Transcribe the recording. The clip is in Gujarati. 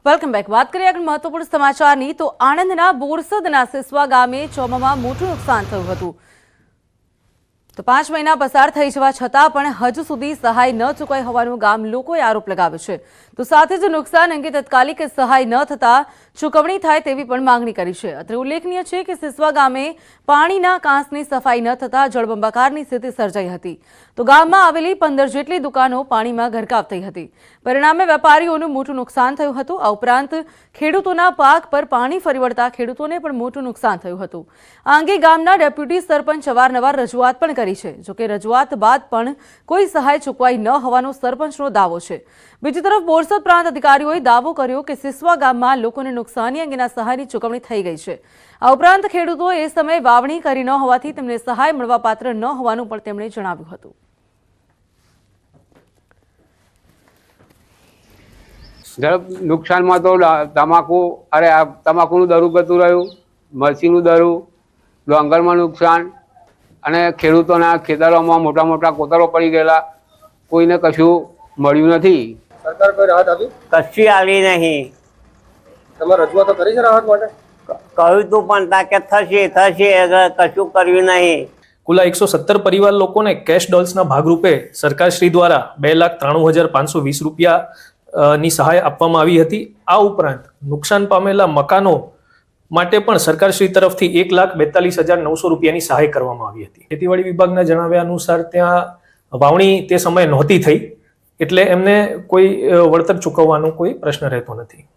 Welcome back. વાત કરીએ આગળ મહત્વપૂર્ણ સમાચારની તો આણંદના બોરસદના સિસવા ગામે ચોમામાં મોટું નુકસાન થયું હતું। તો 5 મહિના પસાર થઈ જવા છતાં પણ હજુ સુધી સહાય ન ચૂકવાઈ હોવાનું ગામ લોકોએ આરોપ લગાવ્યો છે। તો સાથે જ નુકસાન અંગે તાત્કાલિક સહાય ન થતા ચૂકવણી થાય તેવી પણ માંગણી કરી છે। અત્રે ઉલ્લેખનીય છે કે સિસવા ગામે પાણીના કાંસની સફાઈ ન થતા જળબંબાકારની સ્થિતિ સર્જાઈ હતી। તો ગામમાં આવેલી 15 જેટલી દુકાનો પાણીમાં ગરકાવ થઈ હતી। પરિણામે વેપારીઓનું મોટું નુકસાન થયું હતું। આ ઉપરાંત ખેડૂતોના પાક પર પાણી ફરી વળતા ખેડૂતોને પણ મોટું નુકસાન થયું હતું। આ અંગે ગામના ડેપ્યુટી સરપંચ અવારનવાર રજૂઆત પણ કરી છે। જો કે રજૂઆત બાદ પણ કોઈ સહાય ચૂકવાઈ ન હોવાનો સરપંચનો દાવો છે। બીજી તરફ બોરસદ પ્રાંત અધિકારીઓએ દાવો કર્યો કે સિસવા ગામમાં લોકોને નુકસાની અંગેના સહાયની ચૂકવણી થઈ ગઈ છે। આ ઉપરાંત ખેડૂતો એ સમયે વાવણી કરી ન હોવાથી તેમને સહાય મળવાપાત્ર ન હોવાનું પણ તેમણે જણાવ્યું હતું। નુકસાનમાં તો તમાકુનું દરું ગતું રહ્યું, મરચીનું દરું, ડોંગરમાં નુકસાન અને ખેડૂતોના ખેતરોમાં મોટા મોટા કોતરો પડી ગયેલા। કોઈને કશું મળ્યું નથી। સરકાર કોઈ રાહત આપી? કશી આવી નહીં। તમે રજૂઆતો કરી છે રાહત માટે? કહ્યું તું પણ તાકે થશે કશું કર્યું નહીં। કુલ 117 પરિવાર લોકોને કેશ ડોલ્સના ભાગરૂપે સરકારશ્રી દ્વારા 2,93,520 રૂપિયાની સહાય આપવામાં આવી હતી। આ ઉપરાંત નુકસાન પામેલા મકાનો માટે પણ સરકારશ્રી તરફથી 1,42,900 રૂપિયાની સહાય કરવામાં આવી હતી। ખેતીવાડી વિભાગના જણાવ્યા અનુસાર ત્યાં વાવણી તે સમયે નહોતી થઈ, એટલે એમને કોઈ વળતર ચૂકવવાનો કોઈ પ્રશ્ન રહેતો નથી।